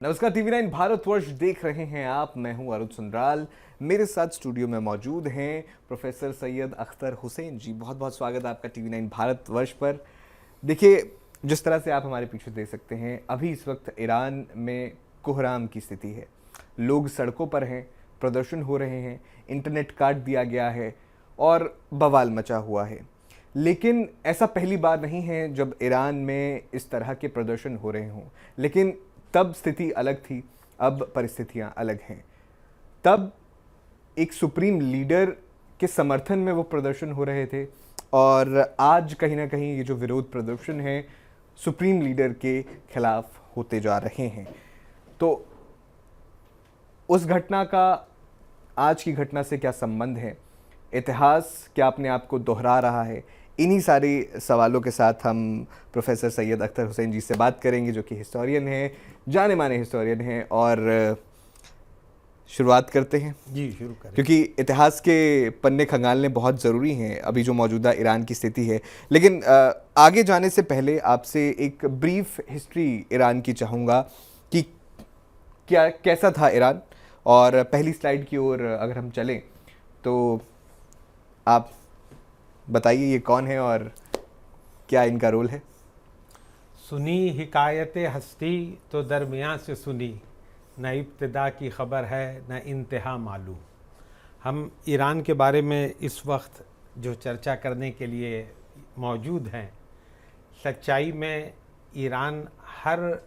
नमस्कार, टीवी 9 भारतवर्ष देख रहे हैं आप। मैं हूं अरुण सुंदराल। मेरे साथ स्टूडियो में मौजूद हैं प्रोफेसर सैयद अख्तर हुसैन जी। बहुत बहुत स्वागत है आपका टीवी 9 भारतवर्ष पर। देखिए, जिस तरह से आप हमारे पीछे देख सकते हैं, अभी इस वक्त ईरान में कोहराम की स्थिति है। लोग सड़कों पर हैं, प्रदर्शन हो रहे हैं, इंटरनेट काट दिया गया है और बवाल मचा हुआ है। लेकिन ऐसा पहली बार नहीं है जब ईरान में इस तरह के प्रदर्शन हो रहे हों। लेकिन तब स्थिति अलग थी, अब परिस्थितियां अलग हैं। तब एक सुप्रीम लीडर के समर्थन में वो प्रदर्शन हो रहे थे और आज कहीं ना कहीं ये जो विरोध प्रदर्शन है सुप्रीम लीडर के खिलाफ होते जा रहे हैं। तो उस घटना का आज की घटना से क्या संबंध है? इतिहास क्या अपने आप को दोहरा रहा है? इन्हीं सारे सवालों के साथ हम प्रोफेसर सैयद अख्तर हुसैन जी से बात करेंगे, जो कि हिस्टोरियन हैं, जाने माने हिस्टोरियन हैं। और शुरुआत करते हैं जी, शुरू करें, क्योंकि इतिहास के पन्ने खंगालने बहुत ज़रूरी हैं अभी जो मौजूदा ईरान की स्थिति है। लेकिन आगे जाने से पहले आपसे एक ब्रीफ हिस्ट्री ईरान की चाहूँगा कि क्या कैसा था ईरान। और पहली स्लाइड की ओर अगर हम चलें तो आप बताइए ये कौन है और क्या इनका रोल है। सुनी हिकायत हस्ती तो दरमियाँ से सुनी, न इब्तिदा की खबर है न इंतहा मालूम। हम ईरान के बारे में इस वक्त जो चर्चा करने के लिए मौजूद हैं, सच्चाई में ईरान हर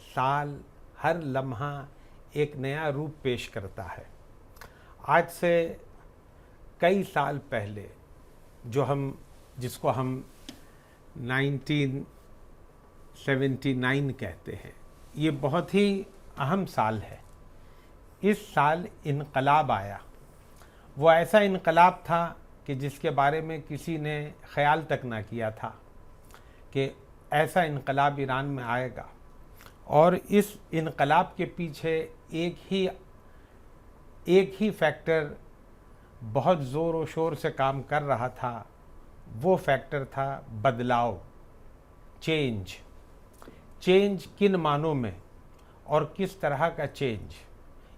साल हर लम्हा एक नया रूप पेश करता है। आज से कई साल पहले जिसको हम 1979 कहते हैं, ये बहुत ही अहम साल है। इस साल इनकलाब आया। वो ऐसा इनकलाब था कि जिसके बारे में किसी ने ख्याल तक ना किया था कि ऐसा इनकलाब ईरान में आएगा। और इस इनकलाब के पीछे एक ही फैक्टर बहुत ज़ोर और शोर से काम कर रहा था। वो फैक्टर था बदलाव, चेंज। किन मानों में और किस तरह का चेंज,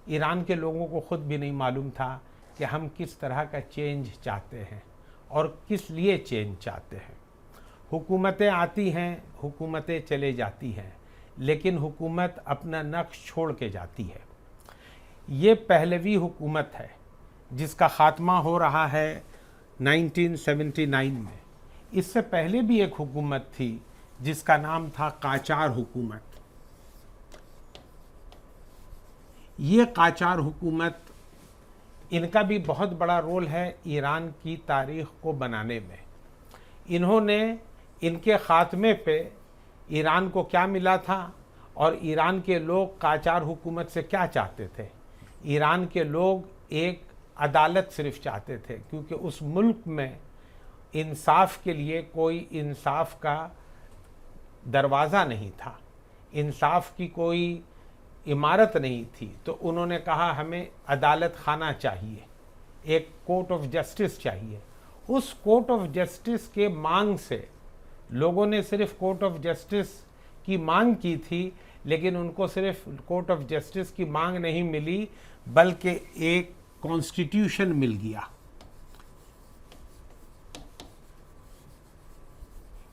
ईरान के लोगों को ख़ुद भी नहीं मालूम था कि हम किस तरह का चेंज चाहते हैं और किस लिए चेंज चाहते हैं। हुकूमतें आती हैं, हुकूमतें चले जाती हैं, लेकिन हुकूमत अपना नक्श छोड़ के जाती है। ये पहलवी हुकूमत है जिसका ख़ात्मा हो रहा है 1979 में। इससे पहले भी एक हुकूमत थी जिसका नाम था काचार हुकूमत। ये काचार हुकूमत, इनका भी बहुत बड़ा रोल है ईरान की तारीख़ को बनाने में। इन्होंने इनके ख़ात्मे पे ईरान को क्या मिला था और ईरान के लोग काचार हुकूमत से क्या चाहते थे। ईरान के लोग एक अदालत सिर्फ चाहते थे, क्योंकि उस मुल्क में इंसाफ के लिए कोई इंसाफ का दरवाज़ा नहीं था, इंसाफ की कोई इमारत नहीं थी। तो उन्होंने कहा हमें अदालत खाना चाहिए, एक कोर्ट ऑफ जस्टिस चाहिए। उस कोर्ट ऑफ जस्टिस के मांग से लोगों ने सिर्फ कोर्ट ऑफ जस्टिस की मांग की थी, लेकिन उनको सिर्फ कोर्ट ऑफ जस्टिस की मांग नहीं मिली, बल्कि एक कॉन्स्टिट्यूशन मिल गया।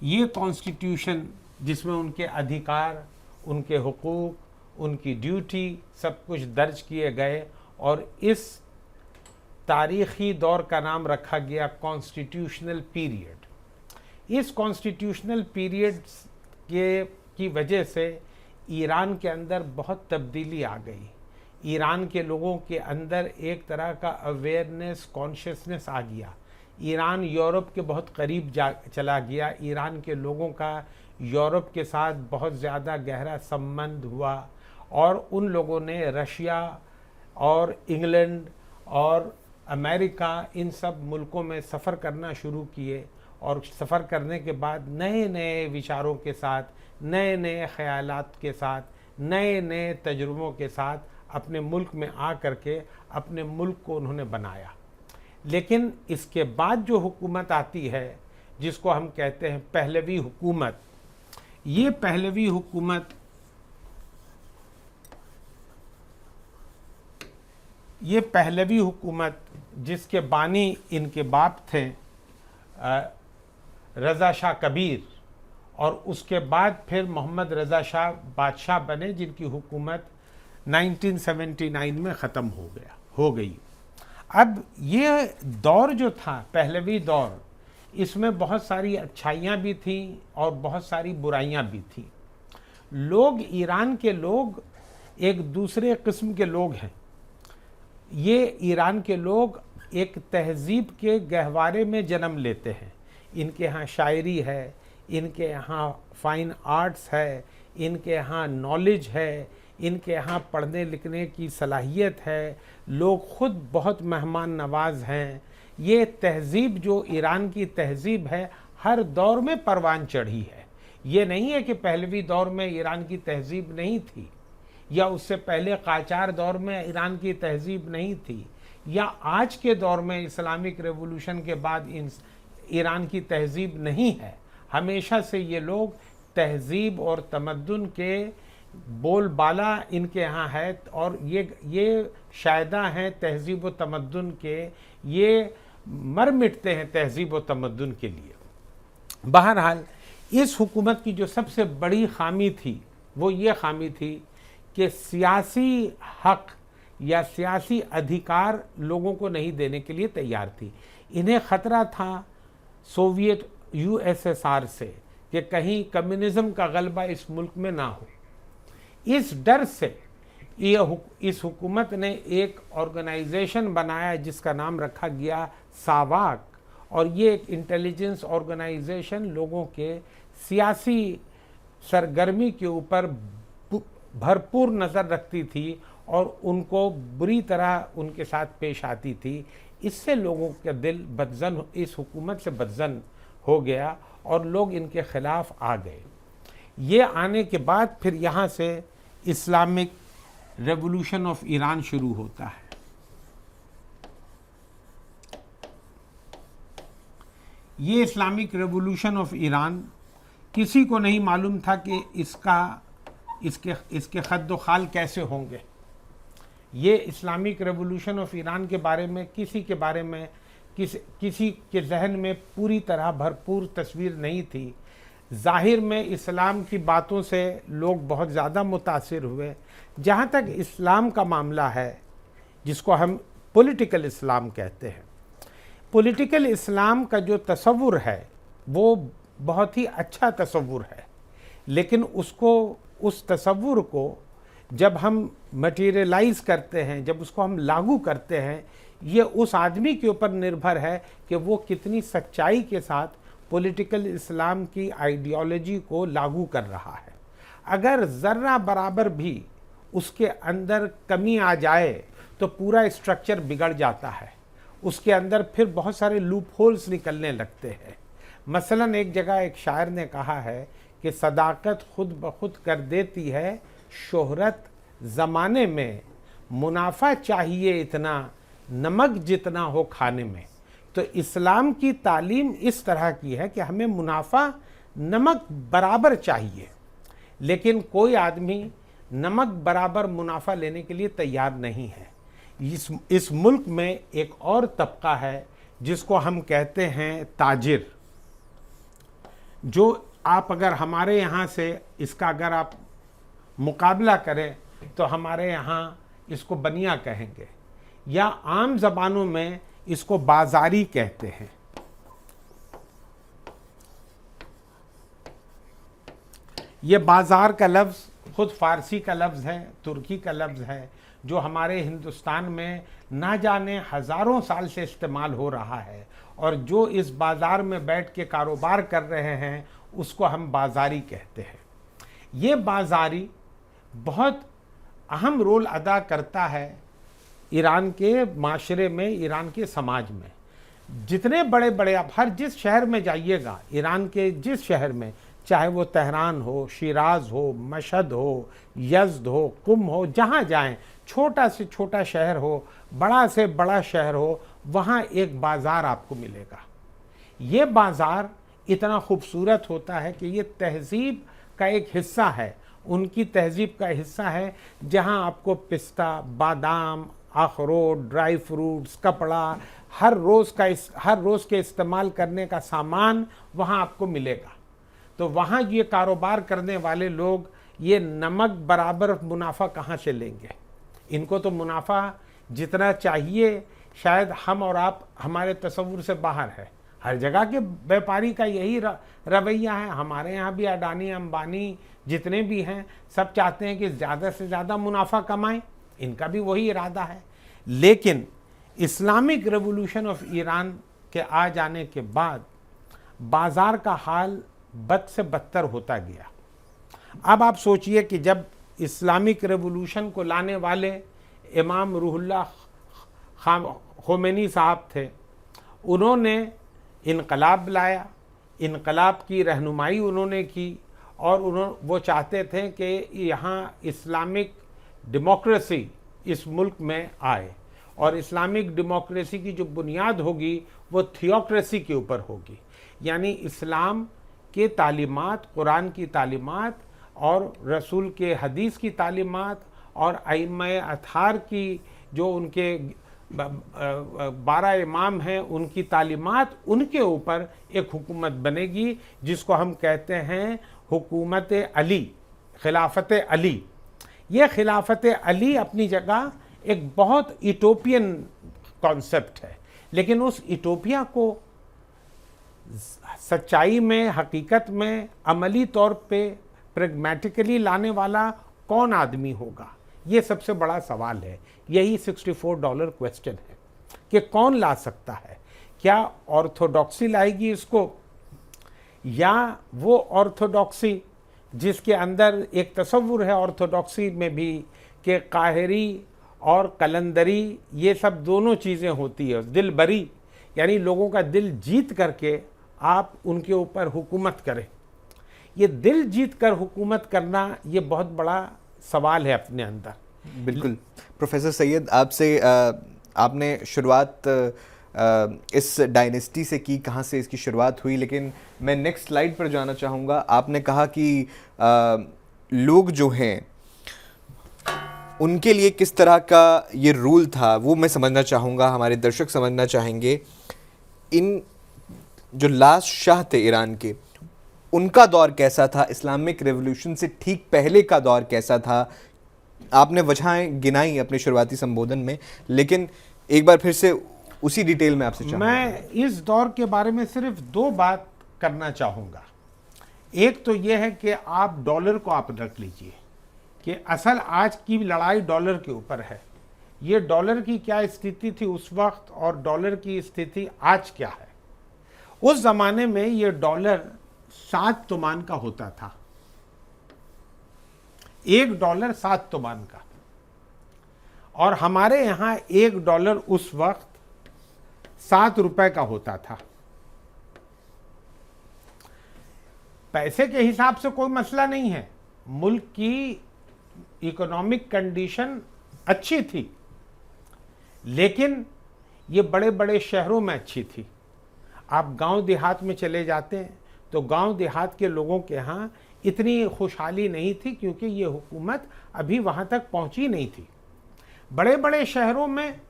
ये कॉन्स्टिट्यूशन जिसमें उनके अधिकार, उनके हुकूक, उनकी ड्यूटी सब कुछ दर्ज किए गए, और इस तारीख़ी दौर का नाम रखा गया कॉन्स्टिट्यूशनल पीरियड। इस कॉन्स्टिट्यूशनल पीरियड की वजह से ईरान के अंदर बहुत तब्दीली आ गई। ईरान के लोगों के अंदर एक तरह का अवेयरनेस, कॉन्शियसनेस आ गया। ईरान यूरोप के बहुत करीब चला गया। ईरान के लोगों का यूरोप के साथ बहुत ज़्यादा गहरा संबंध हुआ, और उन लोगों ने रशिया और इंग्लैंड और अमेरिका, इन सब मुल्कों में सफ़र करना शुरू किए। और सफ़र करने के बाद नए नए विचारों के साथ, नए नए ख़यालात के साथ, नए नए तजुर्बों के साथ अपने मुल्क में आ करके अपने मुल्क को उन्होंने बनाया। लेकिन इसके बाद जो हुकूमत आती है, जिसको हम कहते हैं पहलवी हुकूमत, ये पहलवी हुकूमत ये पहलवी हुकूमत जिसके बानी इनके बाप थे रज़ा शाह कबीर, और उसके बाद फिर मोहम्मद रज़ा शाह बादशाह बने, जिनकी हुकूमत 1979 में ख़त्म हो गई। अब ये दौर जो था पहलवी दौर, इसमें बहुत सारी अच्छाइयाँ भी थी और बहुत सारी बुराइयाँ भी थी। लोग, ईरान के लोग एक दूसरे किस्म के लोग हैं। ये ईरान के लोग एक तहज़ीब के गहवारे में जन्म लेते हैं। इनके यहाँ शायरी है, इनके यहाँ फाइन आर्ट्स है, इनके यहाँ नॉलेज है, इनके यहाँ पढ़ने लिखने की सलाहियत है, लोग ख़ुद बहुत मेहमान नवाज हैं। ये तहज़ीब जो ईरान की तहज़ीब है, हर दौर में परवान चढ़ी है। ये नहीं है कि पहलवी दौर में ईरान की तहज़ीब नहीं थी, या उससे पहले काचार दौर में ईरान की तहज़ीब नहीं थी, या आज के दौर में इस्लामिक रेवोल्यूशन के बाद ईरान की तहज़ीब नहीं है। हमेशा से ये लोग तहज़ीब और तमद्दुन के बोलबाला इनके यहाँ है, और ये शायदा हैं तहज़ीब व तमद्दुन के, ये मर मिटते हैं तहज़ीब व तमद्दुन के लिए। बहरहाल इस हुकूमत की जो सबसे बड़ी खामी थी वो ये खामी थी कि सियासी हक या सियासी अधिकार लोगों को नहीं देने के लिए तैयार थी। इन्हें ख़तरा था सोवियत यूएसएसआर से कि कहीं कम्युनिज़्म का गलबा इस मुल्क में ना हो। इस डर से इस हुकूमत ने एक ऑर्गेनाइजेशन बनाया जिसका नाम रखा गया सावाक, और ये एक इंटेलिजेंस ऑर्गेनाइजेशन लोगों के सियासी सरगर्मी के ऊपर भरपूर नज़र रखती थी और उनको बुरी तरह उनके साथ पेश आती थी। इससे लोगों का दिल बदजन, इस हुकूमत से बदजन हो गया और लोग इनके ख़िलाफ़ आ गए। ये आने के बाद फिर यहाँ से इस्लामिक रेवोल्यूशन ऑफ ईरान शुरू होता है। ये इस्लामिक रेवोल्यूशन ऑफ ईरान किसी को नहीं मालूम था कि इसके खद्दो खाल कैसे होंगे। ये इस्लामिक रेवोल्यूशन ऑफ ईरान के बारे में किसी के जहन में पूरी तरह भरपूर तस्वीर नहीं थी। ज़ाहिर में इस्लाम की बातों से लोग बहुत ज़्यादा मुतासिर हुए। जहाँ तक इस्लाम का मामला है, जिसको हम पॉलिटिकल इस्लाम कहते हैं, पॉलिटिकल इस्लाम का जो तसव्वुर है वो बहुत ही अच्छा तसव्वुर है, लेकिन उस तसव्वुर को जब हम मटीरियलाइज़ करते हैं, जब उसको हम लागू करते हैं, ये उस आदमी के ऊपर निर्भर है कि वो कितनी सच्चाई के साथ पॉलिटिकल इस्लाम की आइडियोलॉजी को लागू कर रहा है। अगर ज़र्रा बराबर भी उसके अंदर कमी आ जाए तो पूरा स्ट्रक्चर बिगड़ जाता है। उसके अंदर फिर बहुत सारे लूप होल्स निकलने लगते हैं। मसलन एक जगह एक शायर ने कहा है कि सदाकत खुद ब खुद कर देती है शोहरत ज़माने में, मुनाफा चाहिए इतना नमक जितना हो खाने में। तो इस्लाम की तालीम इस तरह की है कि हमें मुनाफा नमक बराबर चाहिए, लेकिन कोई आदमी नमक बराबर मुनाफा लेने के लिए तैयार नहीं है। इस मुल्क में एक और तबका है जिसको हम कहते हैं ताजिर, जो आप अगर हमारे यहाँ से इसका अगर आप मुकाबला करें तो हमारे यहाँ इसको बनिया कहेंगे, या आम ज़बानों में इसको बाज़ारी कहते हैं। ये बाज़ार का लफ्ज़ खुद फ़ारसी का लफ्ज़ है, तुर्की का लफ्ज़ है, जो हमारे हिंदुस्तान में ना जाने हज़ारों साल से इस्तेमाल हो रहा है, और जो इस बाज़ार में बैठ के कारोबार कर रहे हैं उसको हम बाज़ारी कहते हैं। ये बाज़ारी बहुत अहम रोल अदा करता है ईरान के माशरे में, ईरान के समाज में। जितने बड़े बड़े आप हर जिस शहर में जाइएगा, ईरान के जिस शहर में, चाहे वो तेहरान हो, शिराज हो, मशहद हो, यज़्द हो, कुम हो, जहाँ जाएं, छोटा से छोटा शहर हो, बड़ा से बड़ा शहर हो, वहाँ एक बाज़ार आपको मिलेगा। ये बाज़ार इतना खूबसूरत होता है कि ये तहज़ीब का एक हिस्सा है, उनकी तहज़ीब का हिस्सा है, जहाँ आपको पिस्ता, बादाम, अखरोट, ड्राई फ्रूट्स, कपड़ा, हर रोज़ के इस्तेमाल करने का सामान वहाँ आपको मिलेगा। तो वहाँ ये कारोबार करने वाले लोग ये नमक बराबर मुनाफा कहाँ से लेंगे? इनको तो मुनाफा जितना चाहिए शायद हम और आप हमारे तसव्वुर से बाहर है। हर जगह के व्यापारी का यही रवैया है। हमारे यहाँ भी अडानी अंबानी जितने भी हैं सब चाहते हैं कि ज़्यादा से ज़्यादा मुनाफा कमाएं, इनका भी वही इरादा है। लेकिन इस्लामिक रेवोल्यूशन ऑफ ईरान के आ जाने के बाद बाज़ार का हाल बद से बदतर होता गया। अब आप सोचिए कि जब इस्लामिक रेवोल्यूशन को लाने वाले इमाम रूहुल्लाह खोमेनी साहब थे, उन्होंने इनकलाब लाया, इनकलाब की रहनुमाई उन्होंने की और वो चाहते थे कि यहाँ इस्लामिक डेमोक्रेसी इस मुल्क में आए और इस्लामिक डेमोक्रेसी की जो बुनियाद होगी वो थियोक्रेसी के ऊपर होगी, यानी इस्लाम के तालीमात, कुरान की तालीमात और रसूल के हदीस की तालीमात और अइम्मा अथहार की जो उनके 12 इमाम हैं उनकी तालीमात, उनके ऊपर एक हुकूमत बनेगी जिसको हम कहते हैं हुकूमत अली, खिलाफत अली। ये खिलाफत अली अपनी जगह एक बहुत यूटोपियन कॉन्सेप्ट है, लेकिन उस यूटोपिया को सच्चाई में, हकीकत में, अमली तौर पे प्रैग्मेटिकली लाने वाला कौन आदमी होगा? ये सबसे बड़ा सवाल है। यही $64 क्वेश्चन है कि कौन ला सकता है? क्या ऑर्थोडॉक्सी लाएगी इसको, या वो ऑर्थोडॉक्सी जिसके अंदर एक तसव्वुर है ऑर्थोडॉक्सी में भी कि काहिरी और कलंदरी ये सब दोनों चीज़ें होती है, दिल बरी, यानी लोगों का दिल जीत करके आप उनके ऊपर हुकूमत करें। ये दिल जीत कर हुकूमत करना ये बहुत बड़ा सवाल है अपने अंदर। बिल्कुल। प्रोफेसर सैयद, आपसे आपने शुरुआत इस डायनेस्टी से की, कहाँ से इसकी शुरुआत हुई, लेकिन मैं नेक्स्ट स्लाइड पर जाना चाहूँगा। आपने कहा कि लोग जो हैं उनके लिए किस तरह का ये रूल था, वो मैं समझना चाहूँगा, हमारे दर्शक समझना चाहेंगे। इन जो लास्ट शाह थे ईरान के, उनका दौर कैसा था, इस्लामिक रेवोल्यूशन से ठीक पहले का दौर कैसा था? आपने वजहें गिनाई अपने शुरुआती संबोधन में, लेकिन एक बार फिर से उसी डिटेल में आपसे चाहूँगा। मैं इस दौर के बारे में सिर्फ 2 बात करना चाहूँगा। एक तो यह है कि आप डॉलर को आप रख लीजिए कि असल आज की लड़ाई डॉलर के ऊपर है। ये डॉलर की क्या स्थिति थी उस वक्त और डॉलर की स्थिति आज क्या है। उस ज़माने में ये डॉलर 7 तुमान का होता था, $1 7 तुमान का, और हमारे यहाँ $1 उस वक्त 7 रुपए का होता था। पैसे के हिसाब से कोई मसला नहीं है, मुल्क की इकोनॉमिक कंडीशन अच्छी थी, लेकिन ये बड़े बड़े शहरों में अच्छी थी। आप गांव देहात में चले जाते हैं तो गांव देहात के लोगों के यहाँ इतनी खुशहाली नहीं थी, क्योंकि ये हुकूमत अभी वहाँ तक पहुँची नहीं थी। बड़े बड़े शहरों में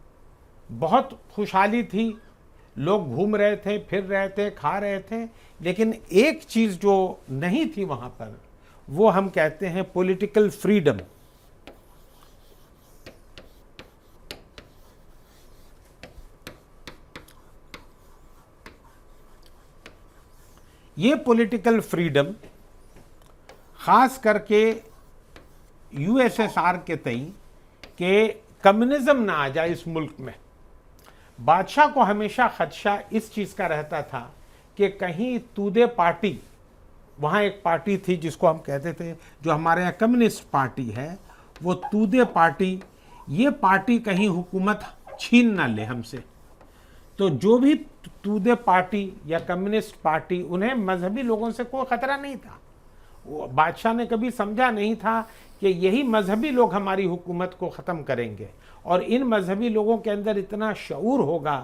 बहुत खुशहाली थी, लोग घूम रहे थे, फिर रहे थे, खा रहे थे, लेकिन एक चीज़ जो नहीं थी वहाँ पर, वो हम कहते हैं पॉलिटिकल फ्रीडम। ये पॉलिटिकल फ्रीडम ख़ास करके यूएसएसआर के तई कि कम्युनिज्म ना आ जाए इस मुल्क में। बादशाह को हमेशा खदशा इस चीज़ का रहता था कि कहीं तूदे पार्टी, वहाँ एक पार्टी थी जिसको हम कहते थे, जो हमारे यहाँ कम्युनिस्ट पार्टी है, वो तूदे पार्टी, ये पार्टी कहीं हुकूमत छीन ना ले हमसे। तो जो भी तूदे पार्टी या कम्युनिस्ट पार्टी, उन्हें मजहबी लोगों से कोई ख़तरा नहीं था। वो बादशाह ने कभी समझा नहीं था कि यही मजहबी लोग हमारी हुकूमत को ख़त्म करेंगे, और इन मजहबी लोगों के अंदर इतना शऊर होगा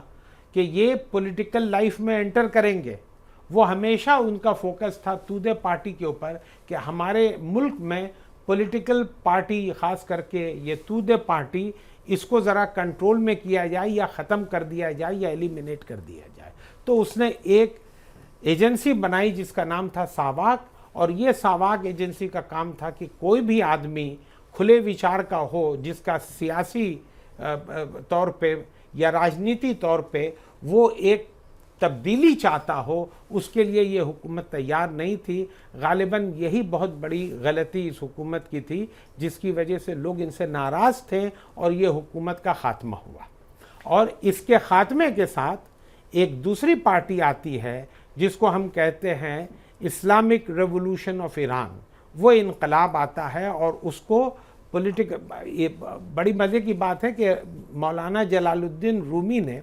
कि ये पॉलिटिकल लाइफ में एंटर करेंगे। वो हमेशा उनका फोकस था तूदे पार्टी के ऊपर कि हमारे मुल्क में पॉलिटिकल पार्टी, ख़ास करके ये तूदे पार्टी, इसको ज़रा कंट्रोल में किया जाए या ख़त्म कर दिया जाए या एलिमिनेट कर दिया जाए। तो उसने एक एजेंसी बनाई जिसका नाम था सावाक, और ये सावाक एजेंसी का काम था कि कोई भी आदमी खुले विचार का हो, जिसका सियासी तौर पे या राजनीति तौर पे वो एक तब्दीली चाहता हो, उसके लिए ये हुकूमत तैयार नहीं थी। गालिबन यही बहुत बड़ी गलती इस हुकूमत की थी, जिसकी वजह से लोग इनसे नाराज़ थे और ये हुकूमत का ख़ात्मा हुआ। और इसके ख़ात्मे के साथ एक दूसरी पार्टी आती है जिसको हम कहते हैं इस्लामिक रेवोल्यूशन ऑफ ईरान। वो इनकलाब आता है और उसको ये बड़ी मज़े की बात है कि मौलाना जलालुद्दीन रूमी ने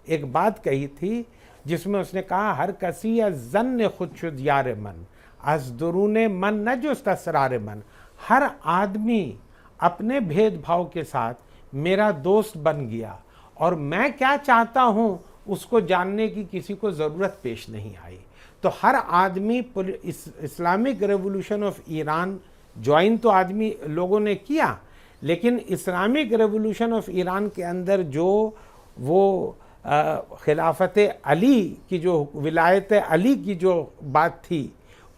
एक बात कही थी जिसमें उसने कहा, हर कसी जन्न खुद शुद यार मन अज दरून मन न जो तसरार मन। हर आदमी अपने भेदभाव के साथ मेरा दोस्त बन गया और मैं क्या चाहता हूँ उसको जानने की किसी को ज़रूरत पेश नहीं आई। तो हर आदमी Islamic revolution of Iran join तो आदमी लोगों ने किया, लेकिन इस्लामिक रेवोल्यूशन ऑफ ईरान के अंदर जो वो खिलाफत अली की, जो विलायत अली की जो बात थी,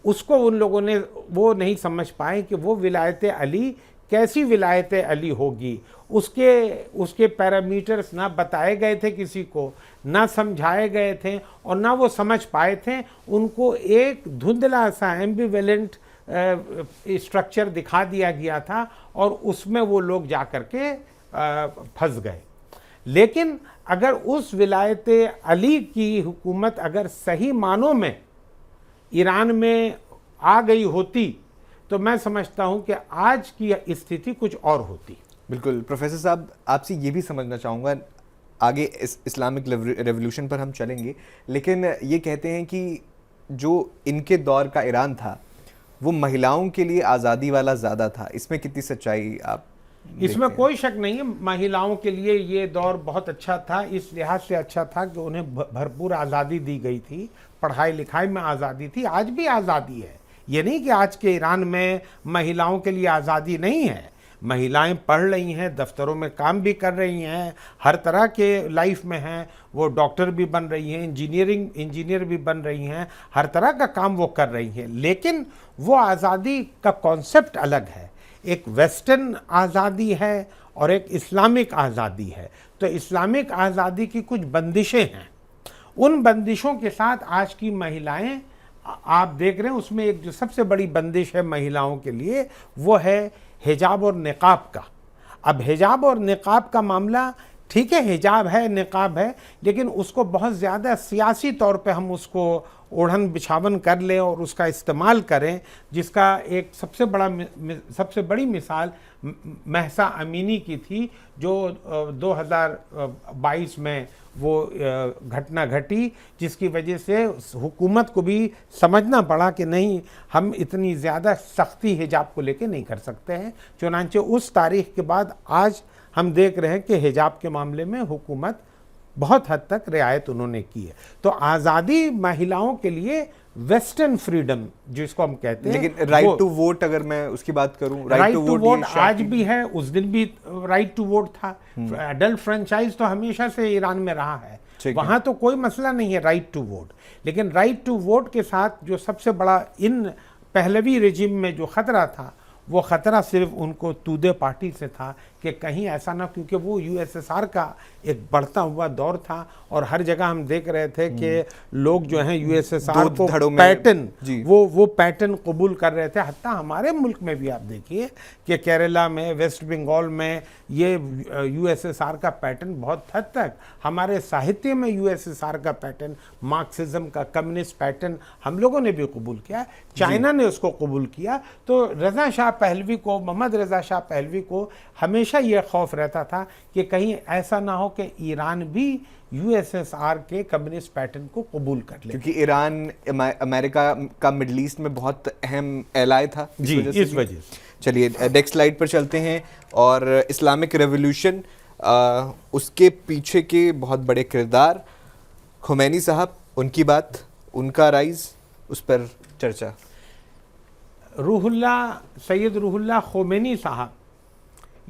उसको उन लोगों ने वो नहीं समझ पाए कि वो विलायत अली कैसी विलायत अली होगी। उसके पैरामीटर्स ना बताए गए थे किसी को, ना समझाए गए थे और ना वो समझ पाए थे। उनको एक धुंधला सा एम्बिवेलेंट स्ट्रक्चर दिखा दिया गया था और उसमें वो लोग जा कर के फंस गए। लेकिन अगर उस विलायत अली की हुकूमत अगर सही मानों में ईरान में आ गई होती तो मैं समझता हूं कि आज की स्थिति कुछ और होती। बिल्कुल प्रोफेसर साहब, आपसे ये भी समझना चाहूँगा, आगे इस्लामिक रेवोल्यूशन पर हम चलेंगे, लेकिन ये कहते हैं कि जो इनके दौर का ईरान था वो महिलाओं के लिए आज़ादी वाला ज़्यादा था। इसमें कितनी सच्चाई आप इसमें कोई शक नहीं है, महिलाओं के लिए ये दौर बहुत अच्छा था। इस लिहाज से अच्छा था कि उन्हें भरपूर आज़ादी दी गई थी, पढ़ाई लिखाई में आज़ादी थी, आज भी आज़ादी है। ये नहीं कि आज के ईरान में महिलाओं के लिए आज़ादी नहीं है। महिलाएं पढ़ रही हैं, दफ्तरों में काम भी कर रही हैं, हर तरह के लाइफ में हैं। वो डॉक्टर भी बन रही हैं, इंजीनियर भी बन रही हैं, हर तरह का काम वो कर रही हैं। लेकिन वो आज़ादी का कॉन्सेप्ट अलग है। एक वेस्टर्न आज़ादी है और एक इस्लामिक आज़ादी है। तो इस्लामिक आज़ादी की कुछ बंदिशें हैं, उन बंदिशों के साथ आज की महिलाएं आप देख रहे हैं। उसमें एक जो सबसे बड़ी बंदिश है महिलाओं के लिए वो है हिजाब और निकाब का। अब हिजाब और निकाब का मामला, ठीक है, हिजाब है, निकाब है, लेकिन उसको बहुत ज़्यादा सियासी तौर पे हम उसको ओढ़न बिछावन कर लें और उसका इस्तेमाल करें, जिसका एक सबसे बड़ी मिसाल महसा अमीनी की थी, जो 2022 में वो घटना घटी, जिसकी वजह से हुकूमत को भी समझना पड़ा कि नहीं, हम इतनी ज़्यादा सख्ती हिजाब को लेके नहीं कर सकते हैं। चुनांचे उस तारीख के बाद आज हम देख रहे हैं कि हिजाब के मामले में हुकूमत बहुत हद तक रियायत उन्होंने की है। तो आज़ादी महिलाओं के लिए वेस्टर्न फ्रीडम जिसको हम कहते हैं। लेकिन राइट टू वोट, अगर मैं उसकी बात करूं, राइट टू वोट आज भी है, उस दिन भी राइट टू वोट था। एडल्ट फ्रेंचाइज तो हमेशा से ईरान में रहा है, वहां तो कोई मसला नहीं है राइट टू वोट। लेकिन राइट टू वोट के साथ जो सबसे बड़ा इन पहलवी रेजिम में जो खतरा था, वो ख़तरा सिर्फ उनको तूदे पार्टी से था कि कहीं ऐसा ना, क्योंकि वो यूएसएसआर का एक बढ़ता हुआ दौर था और हर जगह हम देख रहे थे कि लोग जो हैं यूएसएसआर को पैटर्न वो पैटर्न कबूल कर रहे थे। हत्ता हमारे मुल्क में भी आप देखिए कि केरला में, वेस्ट बंगाल में ये यूएसएसआर का पैटर्न बहुत हद तक, हमारे साहित्य में यूएसएसआर का पैटर्न, मार्क्सिज्म का, कम्युनिस्ट पैटर्न हम लोगों ने भी कबूल किया, चाइना ने उसको कबूल किया। तो रज़ा शाह पहलवी को, मोहम्मद रज़ा शाह पहलवी को हमेशा ये खौफ रहता था कि कहीं ऐसा ना हो कि ईरान भी यूएसएसआर के कम्युनिस्ट पैटर्न को कबूल कर ले, क्योंकि ईरान अमेरिका का मिडल ईस्ट में बहुत अहम एलाय था इस वजह से। चलिए नेक्स्ट स्लाइड पर चलते हैं। और इस्लामिक रेवोल्यूशन, उसके पीछे के बहुत बड़े किरदार, खुमैनी साहब, उनकी बात, उनका राइज, उस पर चर्चा। सैयद रूहुल्लाह खोमेनी साहब,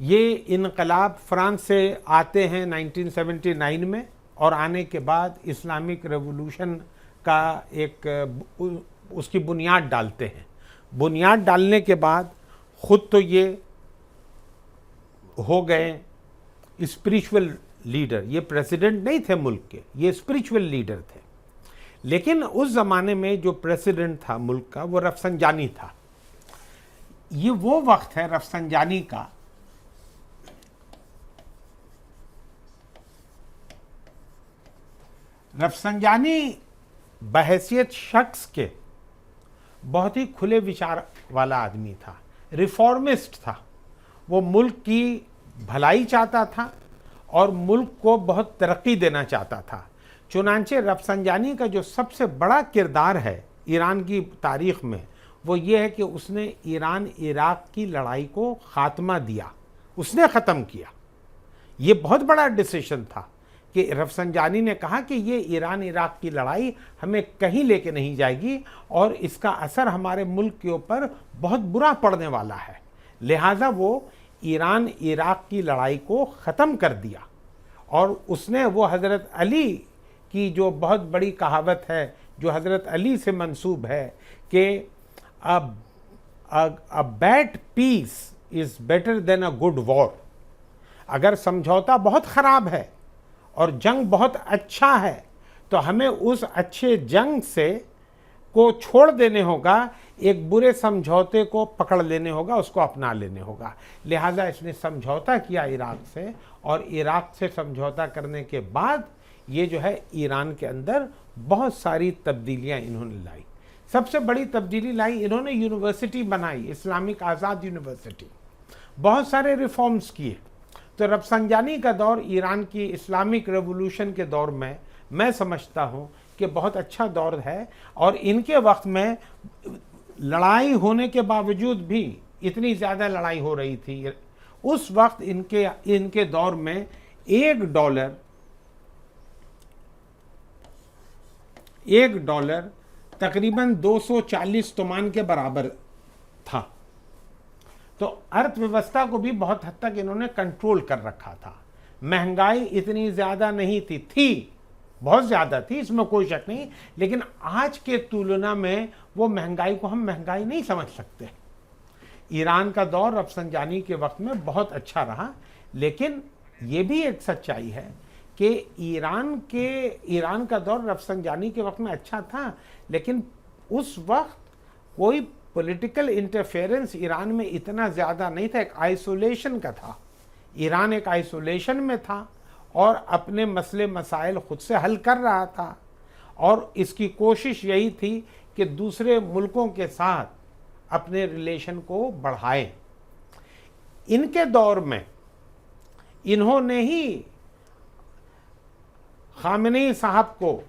ये इनकलाब फ्रांस से आते हैं 1979 में, और आने के बाद इस्लामिक रेवोल्यूशन का उसकी बुनियाद डालते हैं। बुनियाद डालने के बाद ख़ुद तो ये हो गए स्पिरिचुअल लीडर, ये प्रेसिडेंट नहीं थे मुल्क के, ये स्पिरिचुअल लीडर थे। लेकिन उस ज़माने में जो प्रेसिडेंट था मुल्क का वो रफसंजानी था। ये वो वक्त है रफसंजानी का रफसंजानी बहैसियत शख्स के बहुत ही खुले विचार वाला आदमी था, रिफॉर्मिस्ट था। वो मुल्क की भलाई चाहता था और मुल्क को बहुत तरक्की देना चाहता था। चुनांचे रफसंजानी का जो सबसे बड़ा किरदार है ईरान की तारीख़ में, वो ये है कि उसने ईरान इराक़ की लड़ाई को ख़ात्मा दिया, उसने ख़त्म किया। ये बहुत बड़ा डिसीजन था कि रफसंजानी ने कहा कि ये ईरान इराक़ की लड़ाई हमें कहीं लेके नहीं जाएगी और इसका असर हमारे मुल्क के ऊपर बहुत बुरा पड़ने वाला है। लिहाजा वो ईरान इराक़ की लड़ाई को ख़त्म कर दिया। और उसने वो हज़रत अली की जो बहुत बड़ी कहावत है, जो हज़रत अली से मंसूब है कि a bad peace is better than a good war. अगर समझौता बहुत ख़राब है और जंग बहुत अच्छा है तो हमें उस अच्छे जंग से को छोड़ देने होगा, एक बुरे समझौते को पकड़ लेने होगा, उसको अपना लेने होगा। लिहाजा इसने समझौता किया इराक़ से, और इराक़ से समझौता करने के बाद ये जो है ईरान के अंदर बहुत सारी तब्दीलियाँ इन्होंने लाई। सबसे बड़ी तब्दीली लाई, इन्होंने यूनिवर्सिटी बनाई, इस्लामिक आज़ाद यूनिवर्सिटी, बहुत सारे रिफॉर्म्स किए। तो रफसंजानी का दौर ईरान की इस्लामिक रेवोल्यूशन के दौर में मैं समझता हूँ कि बहुत अच्छा दौर है। और इनके वक्त में लड़ाई होने के बावजूद भी, इतनी ज़्यादा लड़ाई हो रही थी उस वक्त, इनके दौर में एक डॉलर तकरीबन 240 तोमान के बराबर था। तो अर्थव्यवस्था को भी बहुत हद तक इन्होंने कंट्रोल कर रखा था। महंगाई इतनी ज़्यादा नहीं थी, बहुत ज़्यादा थी, इसमें कोई शक नहीं, लेकिन आज के तुलना में वो महंगाई को हम महंगाई नहीं समझ सकते। ईरान का दौर रफसंजानी के वक्त में बहुत अच्छा रहा। लेकिन ये भी एक सच्चाई है कि ईरान का दौर रफसंजानी के वक्त में अच्छा था, लेकिन उस वक्त कोई पॉलिटिकल इंटरफेरेंस ईरान में इतना ज़्यादा नहीं था, एक आइसोलेशन का था। ईरान एक आइसोलेशन में था और अपने मसले मसाइल ख़ुद से हल कर रहा था, और इसकी कोशिश यही थी कि दूसरे मुल्कों के साथ अपने रिलेशन को बढ़ाएं। इनके दौर में इन्होंने ही खामेनी साहब को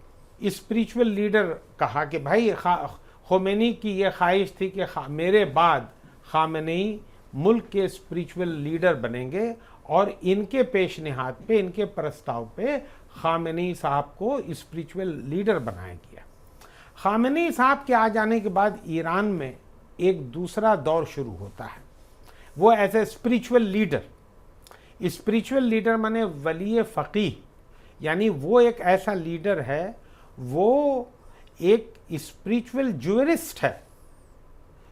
स्पिरिचुअल लीडर कहा कि भाई खोमेनी की ये ख्वाहिश थी कि मेरे बाद खामेनी मुल्क के स्पिरिचुअल लीडर बनेंगे, और इनके पेशनहात पे, इनके प्रस्ताव पे खामेनी साहब को स्पिरिचुअल लीडर बनाया गया। खामेनी साहब के आ जाने के बाद ईरान में एक दूसरा दौर शुरू होता है। वो एज ए स्पिरिचुअल लीडर माने वली फ़कीह, यानी वो एक ऐसा लीडर है, वो एक स्पिरिचुअल ज्यूरिस्ट है।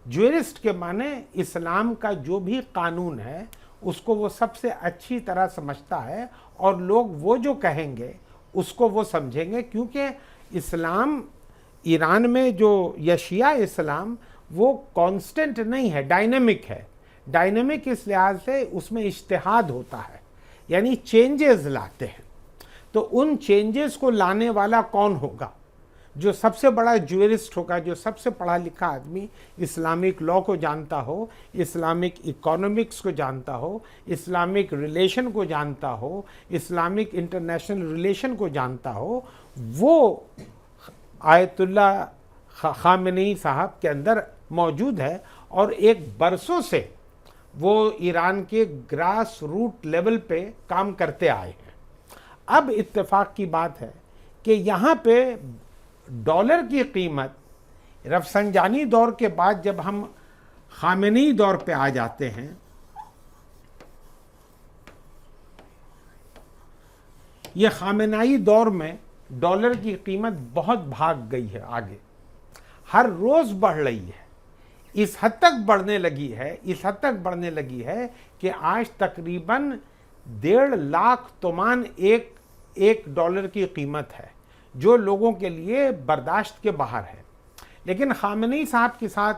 ज्यूरिस्ट के माने इस्लाम का जो भी कानून है उसको वो सबसे अच्छी तरह समझता है, और लोग वो जो कहेंगे उसको वो समझेंगे, क्योंकि इस्लाम ईरान में जो यशिया इस्लाम वो कांस्टेंट नहीं है, डायनेमिक है। डायनेमिक इस लिहाज से उसमें इज्तिहाद होता है, यानी चेंजेस लाते हैं। तो उन चेंजेस को लाने वाला कौन होगा? जो सबसे बड़ा ज्यूरिस्ट होगा, जो सबसे पढ़ा लिखा आदमी, इस्लामिक लॉ को जानता हो, इस्लामिक इकोनॉमिक्स को जानता हो, इस्लामिक रिलेशन को जानता हो, इस्लामिक इंटरनेशनल रिलेशन को जानता हो, वो आयतुल्ला खामेनी साहब के अंदर मौजूद है। और एक बरसों से वो ईरान के ग्रास रूट लेवल पे काम करते आए हैं। अब इत्तेफाक की बात है कि यहाँ पे डॉलर की कीमत रफसंजानी दौर के बाद जब हम खामेनी दौर पे आ जाते हैं, ये खामेनाई दौर में डॉलर की कीमत बहुत भाग गई है आगे, हर रोज बढ़ रही है, इस हद तक बढ़ने लगी है कि आज तकरीबन 1.5 लाख तोमान एक डॉलर की कीमत है, जो लोगों के लिए बर्दाश्त के बाहर है। लेकिन खामेनी साहब के साथ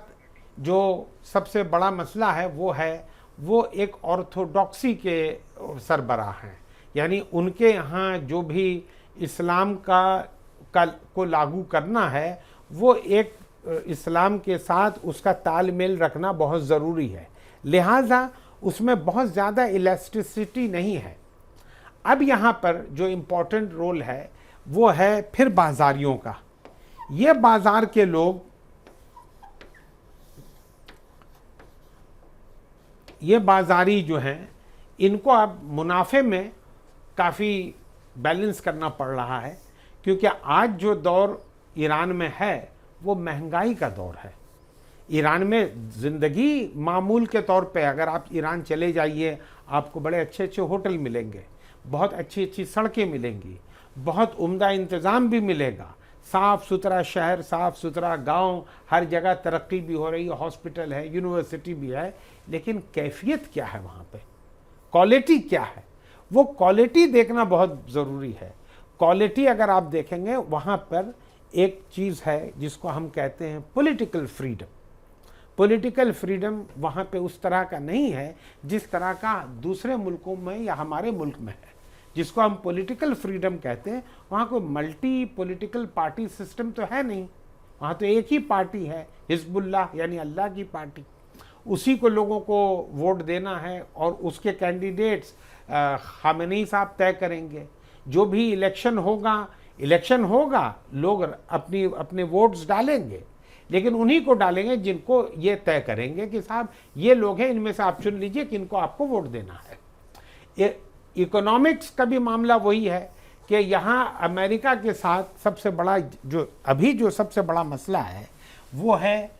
जो सबसे बड़ा मसला है वो एक ऑर्थोडॉक्सी के सरबराह हैं, यानी उनके यहाँ जो भी इस्लाम को लागू करना है वो एक इस्लाम के साथ उसका तालमेल रखना बहुत ज़रूरी है, लिहाजा उसमें बहुत ज़्यादा इलास्टिसिटी नहीं है। अब यहाँ पर जो इम्पोर्टेंट रोल है वो है फिर बाज़ारियों का। ये बाज़ार के लोग, ये बाज़ारी जो हैं, इनको अब मुनाफे में काफ़ी बैलेंस करना पड़ रहा है, क्योंकि आज जो दौर ईरान में है वो महंगाई का दौर है। ईरान में ज़िंदगी मामूल के तौर पे, अगर आप ईरान चले जाइए आपको बड़े अच्छे अच्छे होटल मिलेंगे, बहुत अच्छी अच्छी सड़कें मिलेंगी, बहुत उम्दा इंतज़ाम भी मिलेगा, साफ़ सुथरा शहर, साफ़ सुथरा गांव, हर जगह तरक्की भी हो रही है, हॉस्पिटल है, यूनिवर्सिटी भी है। लेकिन कैफियत क्या है वहाँ पे, क्वालिटी क्या है, वो क्वालिटी देखना बहुत ज़रूरी है। क्वालिटी अगर आप देखेंगे वहाँ पर एक चीज़ है जिसको हम कहते हैं पॉलिटिकल फ्रीडम। पॉलिटिकल फ्रीडम वहाँ पे उस तरह का नहीं है जिस तरह का दूसरे मुल्कों में या हमारे मुल्क में है, जिसको हम पॉलिटिकल फ्रीडम कहते हैं। वहाँ कोई मल्टी पॉलिटिकल पार्टी सिस्टम तो है नहीं, वहाँ तो एक ही पार्टी है, हिजबुल्लाह यानी अल्लाह की पार्टी, उसी को लोगों को वोट देना है और उसके कैंडिडेट्स खामेनी साहब तय करेंगे। जो भी इलेक्शन होगा लोग अपने वोट्स डालेंगे, लेकिन उन्हीं को डालेंगे जिनको ये तय करेंगे कि साहब ये लोग हैं, इनमें से आप चुन लीजिए किनको आपको वोट देना है। इकोनॉमिक्स का भी मामला वही है कि यहाँ अमेरिका के साथ सबसे बड़ा जो सबसे बड़ा मसला है वो है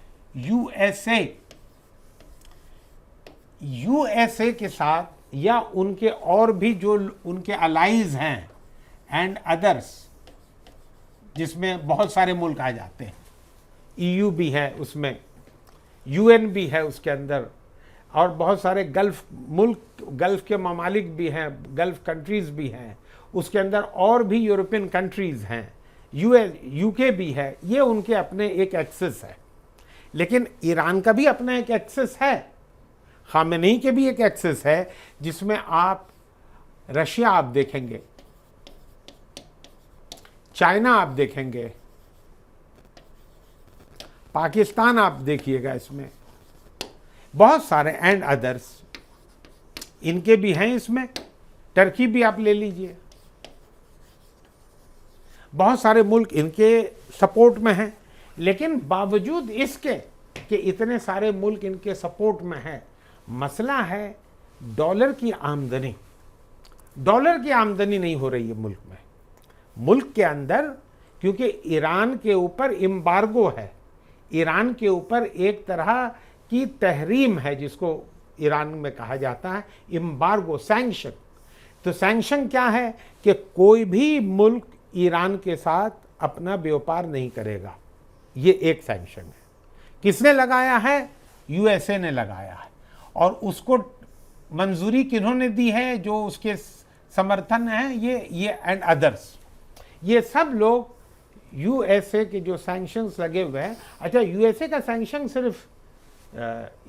यूएसए के साथ, या उनके और भी जो उनके अलाइज हैं एंड अदर्स, जिसमें बहुत सारे मुल्क आ जाते हैं। ईयू भी है उसमें, यूएन भी है उसके अंदर, और बहुत सारे गल्फ के ममालिक भी हैं, गल्फ कंट्रीज़ भी हैं उसके अंदर, और भी यूरोपियन कंट्रीज़ हैं, यूके भी है। ये उनके अपने एक एक्सेस है। लेकिन ईरान का भी अपना एक एक्सेस है, खामेनी के भी एक एक्सेस है, जिसमें आप रशिया आप देखेंगे, चाइना आप देखेंगे, पाकिस्तान आप देखिएगा, इसमें बहुत सारे एंड अदर्स इनके भी हैं। इसमें टर्की भी आप ले लीजिए, बहुत सारे मुल्क इनके सपोर्ट में हैं। लेकिन बावजूद इसके कि इतने सारे मुल्क इनके सपोर्ट में हैं, मसला है डॉलर की आमदनी नहीं हो रही है मुल्क के अंदर, क्योंकि ईरान के ऊपर एम्बार्गो है, ईरान के ऊपर एक तरह की तहरीम है जिसको ईरान में कहा जाता है एम्बार्गो, सैंक्शन। तो सैंक्शन क्या है कि कोई भी मुल्क ईरान के साथ अपना व्यापार नहीं करेगा, ये एक सैंक्शन है। किसने लगाया है? यूएसए ने लगाया है। और उसको मंजूरी किन्होंने दी है? जो उसके समर्थन है, ये एंड अदर्स, ये सब लोग यूएसए के जो सैंक्शंस लगे हुए हैं। अच्छा, यूएसए का सैंक्शन सिर्फ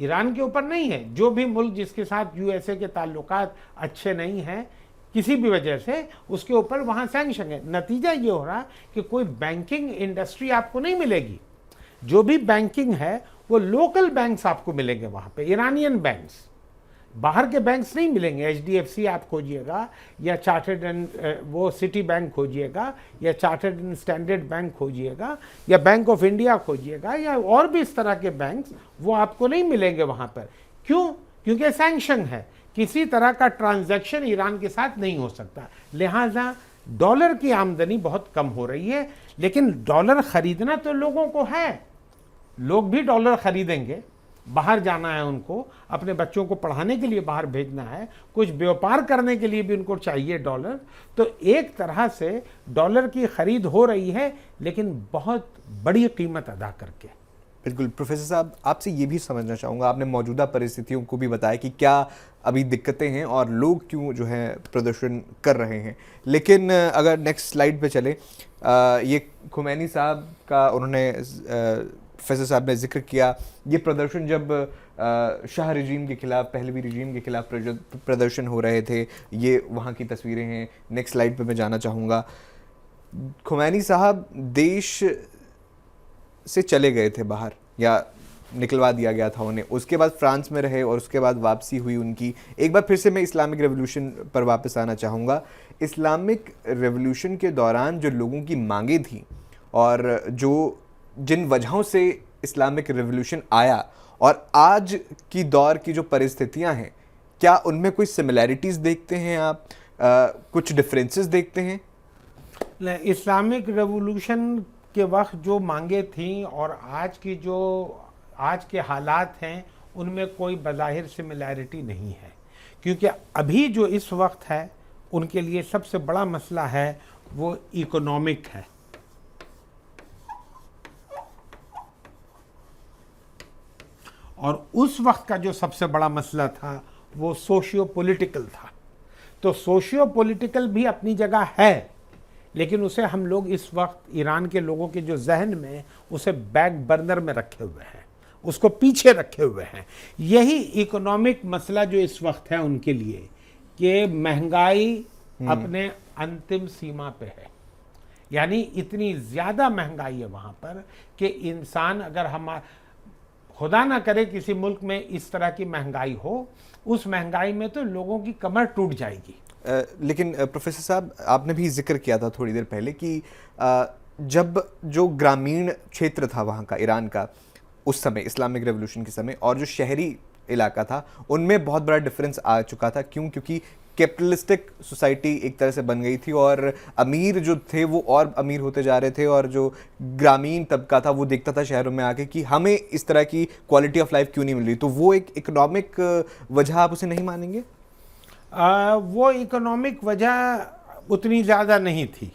ईरान के ऊपर नहीं है, जो भी मुल्क जिसके साथ यूएसए के ताल्लुकात अच्छे नहीं हैं किसी भी वजह से, उसके ऊपर वहाँ सैंक्शन है। नतीजा ये हो रहा कि कोई बैंकिंग इंडस्ट्री आपको नहीं मिलेगी, जो भी बैंकिंग है वो लोकल बैंक्स आपको मिलेंगे वहाँ पे, ईरानियन बैंक्स, बाहर के बैंक्स नहीं मिलेंगे। एचडीएफसी आप खोजिएगा, या चार्टर्ड एंड वो सिटी बैंक खोजिएगा, या चार्टर्ड एंड स्टैंडर्ड बैंक खोजिएगा, या बैंक ऑफ इंडिया खोजिएगा, या और भी इस तरह के बैंक्स, वो आपको नहीं मिलेंगे वहाँ पर। क्यों? क्योंकि सैंक्शन है, किसी तरह का ट्रांजैक्शन ईरान के साथ नहीं हो सकता। लिहाजा डॉलर की आमदनी बहुत कम हो रही है। लेकिन डॉलर खरीदना तो लोगों को है, लोग भी डॉलर खरीदेंगे, बाहर जाना है, उनको अपने बच्चों को पढ़ाने के लिए बाहर भेजना है, कुछ व्यापार करने के लिए भी उनको चाहिए डॉलर। तो एक तरह से डॉलर की खरीद हो रही है, लेकिन बहुत बड़ी कीमत अदा करके। बिल्कुल प्रोफेसर साहब, आपसे ये भी समझना चाहूँगा, आपने मौजूदा परिस्थितियों को भी बताया कि क्या अभी दिक्कतें हैं और लोग क्यों जो है प्रदर्शन कर रहे हैं। लेकिन अगर नेक्स्ट स्लाइड पे चले, ये खुमैनी साहब का उन्होंने प्रोफेसर साहब ने जिक्र किया, ये प्रदर्शन जब शाह रजीम के खिलाफ, पहलवी रजीम के खिलाफ प्रदर्शन हो रहे थे, ये वहाँ की तस्वीरें हैं। नेक्स्ट स्लाइड पे मैं जाना चाहूँगा। खुमैनी साहब देश से चले गए थे बाहर, या निकलवा दिया गया था उन्हें, उसके बाद फ्रांस में रहे और उसके बाद वापसी हुई उनकी। एक बार फिर से मैं इस्लामिक रेवोल्यूशन पर वापस आना चाहूँगा। इस्लामिक रेवोल्यूशन के दौरान जो लोगों की मांगें थी और जो जिन वजहों से इस्लामिक रेवोल्यूशन आया और आज की दौर की जो परिस्थितियाँ हैं, क्या उनमें कोई सिमिलैरिटीज़ देखते हैं आप? कुछ डिफरेंसेस देखते हैं? इस्लामिक रेवोल्यूशन के वक्त जो मांगे थी और आज की जो आज के हालात हैं, उनमें कोई बज़ाहिर सिमिलैरिटी नहीं है, क्योंकि अभी जो इस वक्त है उनके लिए सबसे बड़ा मसला है वो इकोनॉमिक है। और उस वक्त का जो सबसे बड़ा मसला था वो सोशियो पॉलिटिकल था। तो सोशियो पॉलिटिकल भी अपनी जगह है, लेकिन उसे हम लोग इस वक्त ईरान के लोगों के जो जहन में उसे बैक बर्नर में रखे हुए हैं, उसको पीछे रखे हुए हैं। यही इकोनॉमिक मसला जो इस वक्त है उनके लिए, कि महंगाई अपने अंतिम सीमा पे है। यानी इतनी ज़्यादा महंगाई है वहाँ पर कि इंसान, अगर हम खुदा ना करे किसी मुल्क में इस तरह की महंगाई हो, उस महंगाई में तो लोगों की कमर टूट जाएगी। लेकिन प्रोफेसर साहब, आपने भी जिक्र किया था थोड़ी देर पहले कि जब जो ग्रामीण क्षेत्र था वहाँ का, ईरान का, उस समय इस्लामिक रेवोल्यूशन के समय, और जो शहरी इलाका था, उनमें बहुत बड़ा डिफरेंस आ चुका था। क्यों? क्योंकि कैपिटलिस्टिक सोसाइटी एक तरह से बन गई थी और अमीर जो थे वो और अमीर होते जा रहे थे, और जो ग्रामीण तबका था वो देखता था शहरों में आके कि हमें इस तरह की क्वालिटी ऑफ लाइफ क्यों नहीं मिल रही। तो वो एक इकोनॉमिक वजह आप उसे नहीं मानेंगे? वो इकोनॉमिक वजह उतनी ज़्यादा नहीं थी।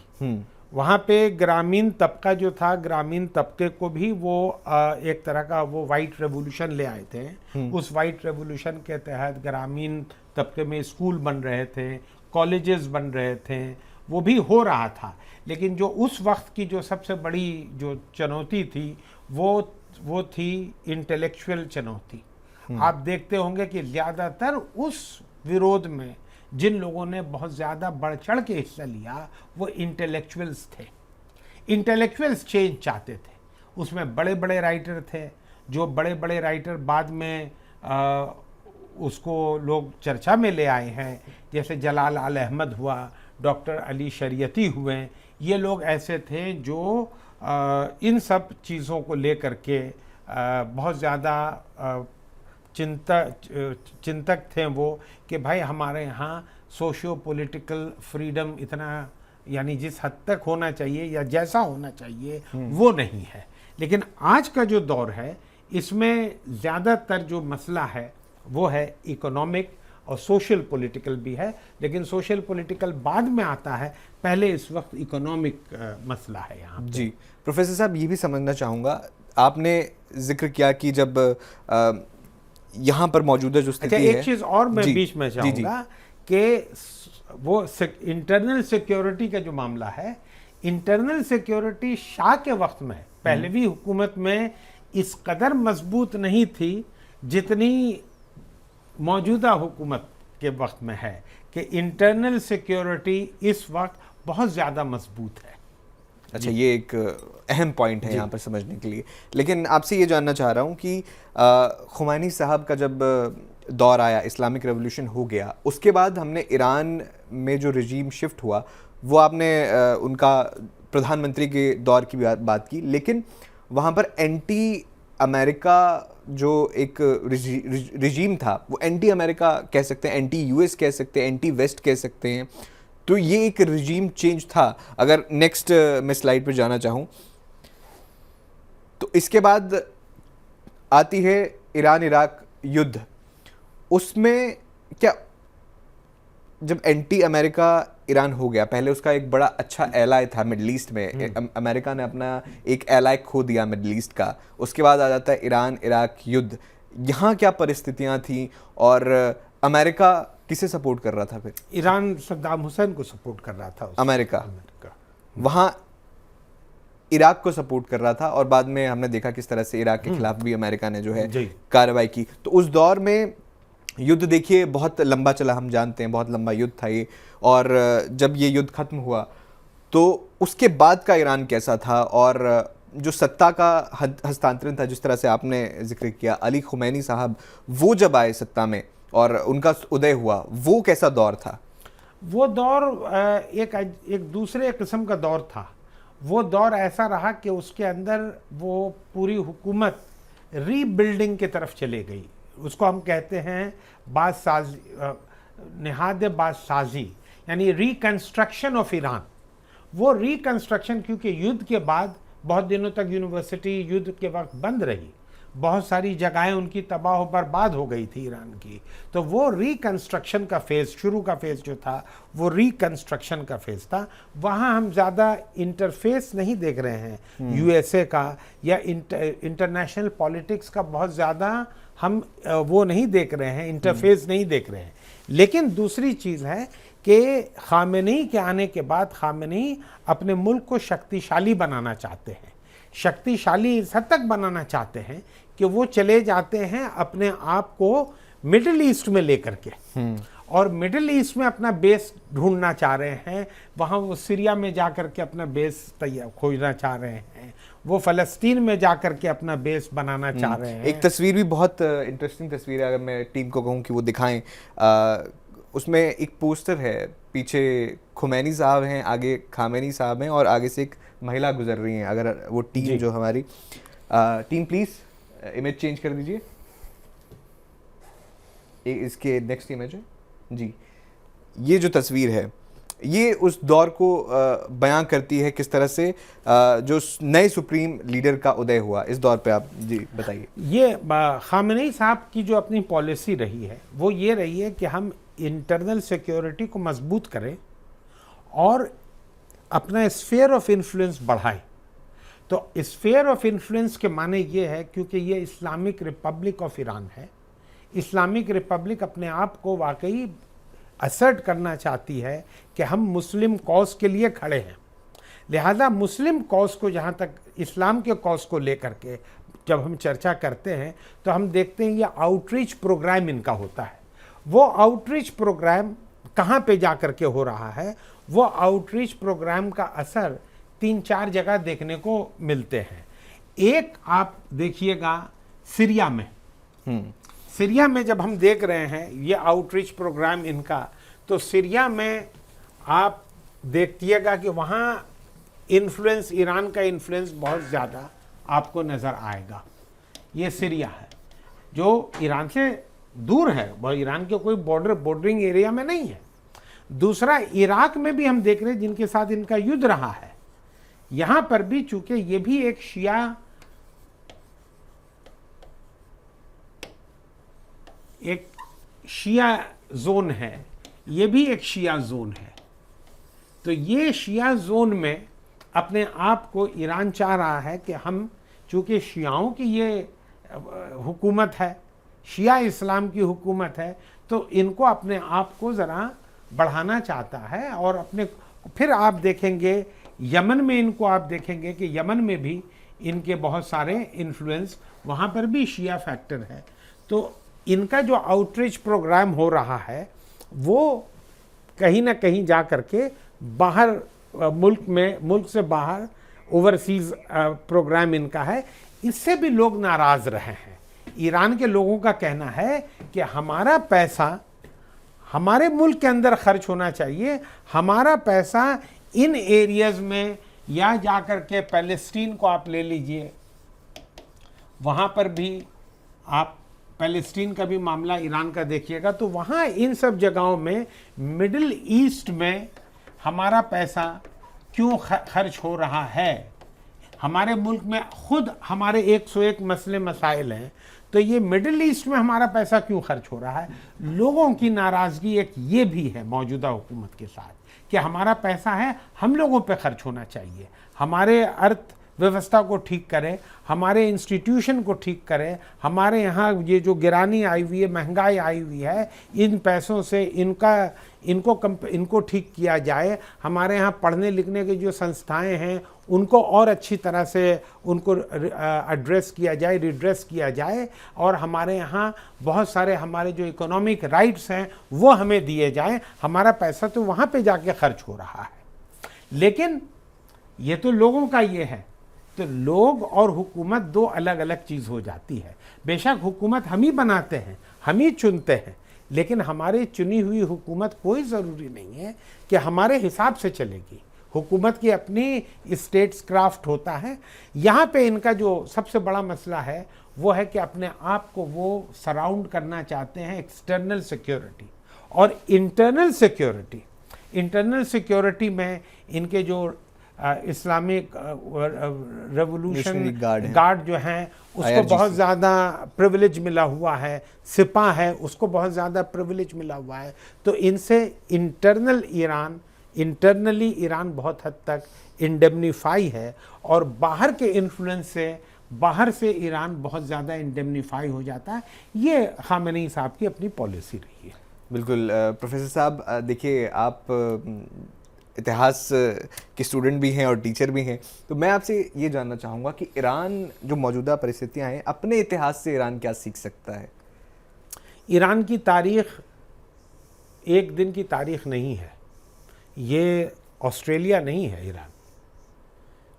वहाँ पे ग्रामीण तबका जो था, ग्रामीण तबके को भी वो एक तरह का वो वाइट रेवोल्यूशन ले आए थे। उस वाइट रेवोल्यूशन के तहत ग्रामीण तबके में स्कूल बन रहे थे, कॉलेजेस बन रहे थे, वो भी हो रहा था। लेकिन जो उस वक्त की जो सबसे बड़ी जो चुनौती थी वो थी इंटेलेक्चुअल चुनौती। आप देखते होंगे कि ज़्यादातर उस विरोध में जिन लोगों ने बहुत ज़्यादा बढ़ चढ़ के हिस्सा लिया वो इंटेलेक्चुअल्स थे। इंटेलेक्चुअल्स चेंज चाहते थे। उसमें बड़े बड़े राइटर थे, जो बड़े बड़े राइटर बाद में उसको लोग चर्चा में ले आए हैं, जैसे जलाल अल-अहमद हुआ, डॉक्टर अली शरीयती हुए। ये लोग ऐसे थे जो इन सब चीज़ों को लेकर के बहुत ज़्यादा चिंतक थे वो, कि भाई हमारे यहाँ सोशियो पॉलिटिकल फ्रीडम इतना, यानी जिस हद तक होना चाहिए या जैसा होना चाहिए वो नहीं है। लेकिन आज का जो दौर है इसमें ज़्यादातर जो मसला है वो है इकोनॉमिक, और सोशल पॉलिटिकल भी है, लेकिन सोशल पॉलिटिकल बाद में आता है, पहले इस वक्त इकोनॉमिक मसला है यहाँ पे। जी प्रोफेसर साहब, ये भी समझना चाहूँगा, आपने जिक्र किया कि जब यहाँ पर मौजूदा जो स्थिति है, एक चीज़ और मैं बीच में चाहूँगा कि वो इंटरनल सिक्योरिटी का जो मामला है, इंटरनल सिक्योरिटी शाह के वक्त में, पहलवी हुकूमत में इस कदर मजबूत नहीं थी जितनी मौजूदा हुकूमत के वक्त में है, कि इंटरनल सिक्योरिटी इस वक्त बहुत ज़्यादा मजबूत है। अच्छा, ये एक अहम पॉइंट है यहाँ पर समझने के लिए। लेकिन आपसे ये जानना चाह रहा हूँ कि खुमैनी साहब का जब दौर आया, इस्लामिक रेवोल्यूशन हो गया, उसके बाद हमने ईरान में जो रजीम शिफ्ट हुआ, वो आपने उनका प्रधानमंत्री के दौर की बात की, लेकिन वहाँ पर एंटी अमेरिका जो एक रजीम था, वो एंटी अमेरिका कह सकते हैं, एंटी यूएस कह सकते हैं, एंटी वेस्ट कह सकते हैं। तो ये एक रजीम चेंज था। अगर नेक्स्ट मैं स्लाइड पर जाना चाहूँ तो इसके बाद आती है ईरान इराक युद्ध, उसमें क्या जब एंटी अमेरिका ईरान हो गया, पहले उसका एक बड़ा अच्छा एलाय था मिडल ईस्ट में, अमेरिका ने अपना एक एलाय खो दिया मिडल ईस्ट का, उसके बाद आ जाता है ईरान इराक युद्ध, यहाँ क्या परिस्थितियाँ थी और अमेरिका किसे सपोर्ट कर रहा था फिर? ईरान सद्दाम हुसैन को सपोर्ट कर रहा था अमेरिका वहाँ इराक को सपोर्ट कर रहा था, और बाद में हमने देखा किस तरह से इराक के खिलाफ भी अमेरिका ने जो है कार्रवाई की। तो उस दौर में युद्ध देखिए बहुत लंबा चला, हम जानते हैं बहुत लंबा युद्ध था ये, और जब ये युद्ध खत्म हुआ तो उसके बाद का ईरान कैसा था, और जो सत्ता का हस्तांतरण था जिस तरह से आपने जिक्र किया, अली खुमैनी साहब वो जब आए सत्ता में और उनका उदय हुआ, वो कैसा दौर था? वो दौर एक दूसरे किस्म का दौर था। वो दौर ऐसा रहा कि उसके अंदर वो पूरी हुकूमत रीबिल्डिंग की तरफ चले गई। उसको हम कहते हैं निहाद बादशाही, यानी रिकंस्ट्रक्शन ऑफ ईरान। वो रिकंस्ट्रक्शन, क्योंकि युद्ध के बाद बहुत दिनों तक यूनिवर्सिटी युद्ध के वक्त बंद रही, बहुत सारी जगहें उनकी तबाह बर्बाद हो गई थी ईरान की, तो वो रिकंस्ट्रक्शन का फेज़, शुरू का फेज़ जो था वो रिकंस्ट्रक्शन का फेज़ था। वहाँ हम ज़्यादा इंटरफेस नहीं देख रहे हैं यूएसए का या इंटरनेशनल पॉलिटिक्स का, बहुत ज़्यादा हम वो नहीं देख रहे हैं, इंटरफेस नहीं देख रहे हैं। लेकिन दूसरी चीज़ है कि खामेनी के आने के बाद खामेनी अपने मुल्क को शक्तिशाली बनाना चाहते हैं, शक्तिशाली इस हद तक बनाना चाहते हैं कि वो चले जाते हैं अपने आप को मिडिल ईस्ट में लेकर के, और मिडिल ईस्ट में अपना बेस ढूंढना चाह रहे हैं। वहाँ वो सीरिया में जाकर के अपना बेस तैयार खोजना चाह रहे हैं, वो फ़लस्तीन में जाकर के अपना बेस बनाना चाह रहे हैं। एक तस्वीर भी बहुत इंटरेस्टिंग तस्वीर है, अगर मैं टीम को कहूँ कि वो दिखाएं, उसमें एक पोस्टर है, पीछे खुमैनी साहब हैं, आगे खामेनी साहब हैं, और आगे से एक महिला गुजर रही हैं। अगर वो टीम जो हमारी टीम प्लीज़ इमेज चेंज कर दीजिए, इसके नेक्स्ट इमेज है जी। ये जो तस्वीर है ये उस दौर को बयां करती है, किस तरह से जो नए सुप्रीम लीडर का उदय हुआ इस दौर पे। आप जी बताइए। ये खामेनी साहब की जो अपनी पॉलिसी रही है वो ये रही है कि हम इंटरनल सिक्योरिटी को मजबूत करें और अपना स्फीयर ऑफ इन्फ्लुएंस बढ़ाएं। तो स्फीयर ऑफ इन्फ्लुएंस के माने ये है, क्योंकि ये इस्लामिक रिपब्लिक ऑफ ईरान है, इस्लामिक रिपब्लिक अपने आप को वाकई असर्ट करना चाहती है कि हम मुस्लिम कॉज के लिए खड़े हैं। लिहाजा मुस्लिम कॉज को, जहाँ तक इस्लाम के कॉज को लेकर के जब हम चर्चा करते हैं तो हम देखते हैं ये आउटरीच प्रोग्राम इनका होता है। वो आउटरीच प्रोग्राम कहाँ पे जा कर के हो रहा है, वो आउटरीच प्रोग्राम का असर 3-4 जगह देखने को मिलते हैं। एक आप देखिएगा सीरिया में, सीरिया में जब हम देख रहे हैं ये आउटरीच प्रोग्राम इनका, तो सीरिया में आप देखिएगा कि वहाँ इन्फ्लुएंस, ईरान का इन्फ्लुएंस बहुत ज़्यादा आपको नज़र आएगा। ये सीरिया है जो ईरान से दूर है, वह ईरान के कोई बॉर्डरिंग एरिया में नहीं है। दूसरा इराक में भी हम देख रहे हैं जिनके साथ इनका युद्ध रहा है, यहाँ पर भी चूंकि ये भी एक शिया जोन है, ये भी एक शिया जोन है। तो ये शिया जोन में अपने आप को ईरान चाह रहा है कि हम, चूंकि शियाओं की ये हुकूमत है, शिया इस्लाम की हुकूमत है, तो इनको अपने आप को ज़रा बढ़ाना चाहता है। और अपने फिर आप देखेंगे यमन में, इनको आप देखेंगे कि यमन में भी इनके बहुत सारे इन्फ्लुएंस, वहाँ पर भी शिया फैक्टर है। तो इनका जो आउटरीच प्रोग्राम हो रहा है वो कहीं ना कहीं जा कर के बाहर मुल्क से बाहर ओवरसीज़ प्रोग्राम इनका है। इससे भी लोग नाराज़ रहे हैं। ईरान के लोगों का कहना है कि हमारा पैसा हमारे मुल्क के अंदर खर्च होना चाहिए, हमारा पैसा इन एरियाज़ में, या जाकर के पैलेस्टीन को आप ले लीजिए, वहाँ पर भी आप पैलेस्टीन का भी मामला ईरान का देखिएगा, तो वहाँ इन सब जगहों में मिडिल ईस्ट में हमारा पैसा क्यों खर्च हो रहा है, हमारे मुल्क में खुद हमारे 101 मसले मसाइल हैं, तो ये मिडिल ईस्ट में हमारा पैसा क्यों खर्च हो रहा है? लोगों की नाराज़गी एक ये भी है मौजूदा हुकूमत के साथ कि हमारा पैसा है, हम लोगों पे खर्च होना चाहिए, हमारे अर्थ व्यवस्था को ठीक करें, हमारे इंस्टीट्यूशन को ठीक करें, हमारे यहाँ ये जो गिरानी आई हुई है, महंगाई आई हुई है, इन पैसों से इनको ठीक किया जाए, हमारे यहाँ पढ़ने लिखने की जो संस्थाएं हैं उनको और अच्छी तरह से उनको एड्रेस किया जाए, रिड्रेस किया जाए, और हमारे यहाँ बहुत सारे हमारे जो इकोनॉमिक राइट्स हैं वो हमें दिए जाएं। हमारा पैसा तो वहाँ पे जाके खर्च हो रहा है, लेकिन ये तो लोगों का ये है। तो लोग और हुकूमत दो अलग अलग चीज़ हो जाती है। बेशक हुकूमत हम ही बनाते हैं, हम ही चुनते हैं, लेकिन हमारी चुनी हुई हुकूमत कोई ज़रूरी नहीं है कि हमारे हिसाब से चलेगी। हुकूमत की अपनी स्टेट्स क्राफ्ट होता है। यहाँ पे इनका जो सबसे बड़ा मसला है वो है कि अपने आप को वो सराउंड करना चाहते हैं एक्सटर्नल सिक्योरिटी और इंटरनल सिक्योरिटी। इंटरनल सिक्योरिटी में इनके जो इस्लामिक रेवोल्यूशन गार्ड जो हैं उसको बहुत ज़्यादा प्रिविलेज मिला हुआ है, सिपा है उसको बहुत ज़्यादा प्रिविलेज मिला हुआ है। तो इनसे इंटरनली ईरान बहुत हद तक इंडेमनीफाई है, और बाहर के इन्फ्लुएंस से बाहर से ईरान बहुत ज़्यादा इंडेमनीफाई हो जाता है। ये खामेनी साहब की अपनी पॉलिसी रही है। बिल्कुल प्रोफेसर साहब, देखिए आप इतिहास के स्टूडेंट भी हैं और टीचर भी हैं, तो मैं आपसे ये जानना चाहूँगा कि ईरान जो मौजूदा परिस्थितियाँ हैं, अपने इतिहास से ईरान क्या सीख सकता है? ईरान की तारीख़ एक दिन की तारीख़ नहीं है। ये ऑस्ट्रेलिया नहीं है ईरान,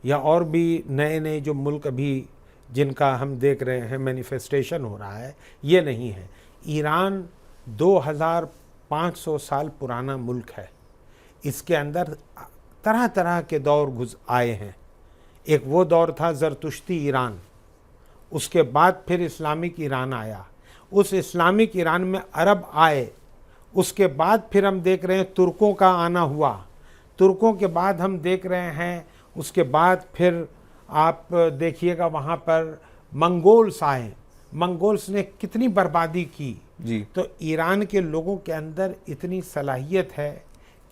या और भी नए नए जो मुल्क अभी जिनका हम देख रहे हैं मैनिफेस्टेशन हो रहा है, ये नहीं है। ईरान 2500 साल पुराना मुल्क है। इसके अंदर तरह तरह के दौर आए हैं। एक वो दौर था ज़रतुश्ती ईरान, उसके बाद फिर इस्लामिक ईरान आया, उस इस्लामिक ईरान में अरब आए, उसके बाद फिर हम देख रहे हैं तुर्कों का आना हुआ, तुर्कों के बाद हम देख रहे हैं उसके बाद फिर आप देखिएगा वहाँ पर मंगोल्स आए। मंगोल्स ने कितनी बर्बादी की जी। तो ईरान के लोगों के अंदर इतनी सलाहियत है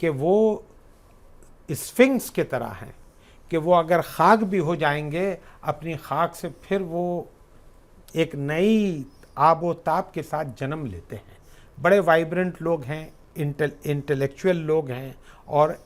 कि वो स्फिंक्स की तरह हैं कि वो अगर खाक भी हो जाएंगे, अपनी खाक से फिर वो एक नई आबो ताब के साथ जन्म लेते हैं। बड़े वाइब्रेंट लोग हैं, इंटेलेक्चुअल लोग हैं, और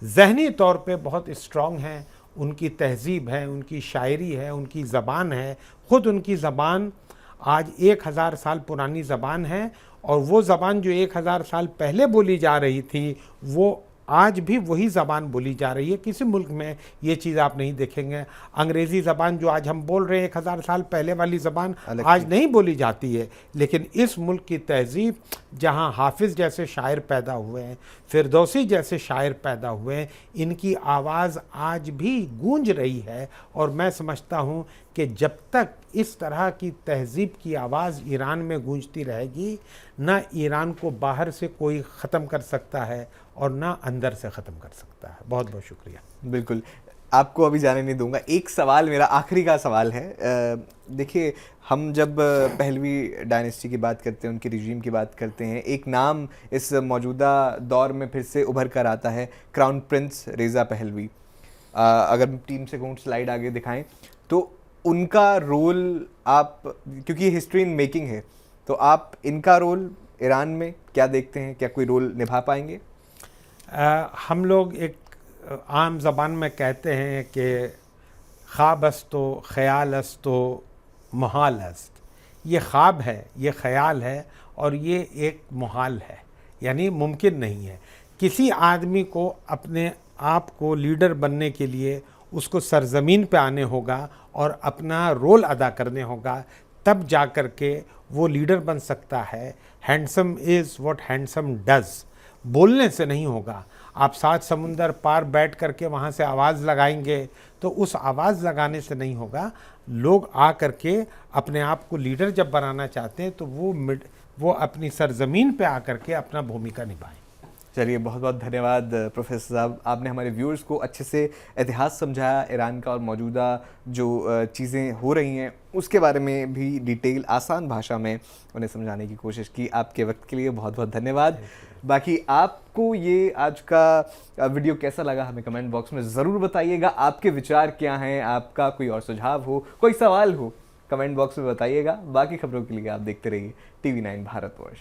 ज़हनी तौर पे बहुत स्ट्रॉन्ग हैं। उनकी तहज़ीब है, उनकी शायरी है, उनकी ज़बान है। ख़ुद उनकी ज़बान आज 1000 साल पुरानी ज़बान है, और वो ज़बान जो 1000 साल पहले बोली जा रही थी वो आज भी वही ज़बान बोली जा रही है। किसी मुल्क में ये चीज़ आप नहीं देखेंगे। अंग्रेज़ी ज़बान जो आज हम बोल रहे हैं 1000 साल पहले वाली ज़बान आज नहीं बोली जाती है, लेकिन इस मुल्क की तहज़ीब जहाँ हाफिज़ जैसे शायर पैदा हुए हैं, फिरदौसी जैसे शायर पैदा हुए हैं, इनकी आवाज़ आज भी गूंज रही है। और मैं समझता हूँ कि जब तक इस तरह की तहज़ीब की आवाज़ ईरान में गूंजती रहेगी, ना ईरान को बाहर से कोई ख़त्म कर सकता है और ना अंदर से ख़त्म कर सकता है। बहुत बहुत शुक्रिया। बिल्कुल, आपको अभी जाने नहीं दूंगा। एक सवाल, मेरा आखिरी का सवाल है। देखिए, हम जब पहलवी डायनेस्टी की बात करते हैं, उनके रिजीम की बात करते हैं, एक नाम इस मौजूदा दौर में फिर से उभर कर आता है, क्राउन प्रिंस रेज़ा पहलवी। अगर टीम से कहूँ स्लाइड आगे दिखाएं तो उनका रोल आप, क्योंकि हिस्ट्री इन मेकिंग है, तो आप इनका रोल ईरान में क्या देखते हैं? क्या कोई रोल निभा पाएंगे? हम लोग एक आम ज़बान में कहते हैं कि ख्वाब अस्त तो ख़याल अस्त तो मुहाल अस्त। ये ख्वाब है, ये ख़याल है, और ये एक मुहाल है, यानी मुमकिन नहीं है। किसी आदमी को अपने आप को लीडर बनने के लिए उसको सरज़मीन पे आने होगा और अपना रोल अदा करने होगा, तब जा कर के वो लीडर बन सकता है। Handsome is what handsome does, बोलने से नहीं होगा। आप 7 समुंदर पार बैठ करके वहाँ से आवाज़ लगाएंगे तो उस आवाज़ लगाने से नहीं होगा। लोग आ करके अपने आप को लीडर जब बनाना चाहते हैं तो वो अपनी सरज़मीन पे आ करके अपना भूमिका निभाएं। चलिए, बहुत बहुत धन्यवाद प्रोफेसर साहब, आपने हमारे व्यूअर्स को अच्छे से इतिहास समझाया ईरान का और मौजूदा जो चीज़ें हो रही हैं उसके बारे में भी डिटेल आसान भाषा में उन्हें समझाने की कोशिश की। आपके वक्त के लिए बहुत बहुत धन्यवाद। बाकी आपको ये आज का वीडियो कैसा लगा हमें कमेंट बॉक्स में ज़रूर बताइएगा। आपके विचार क्या हैं, आपका कोई और सुझाव हो, कोई सवाल हो, कमेंट बॉक्स में बताइएगा। बाकी खबरों के लिए आप देखते रहिए TV9 भारतवर्ष।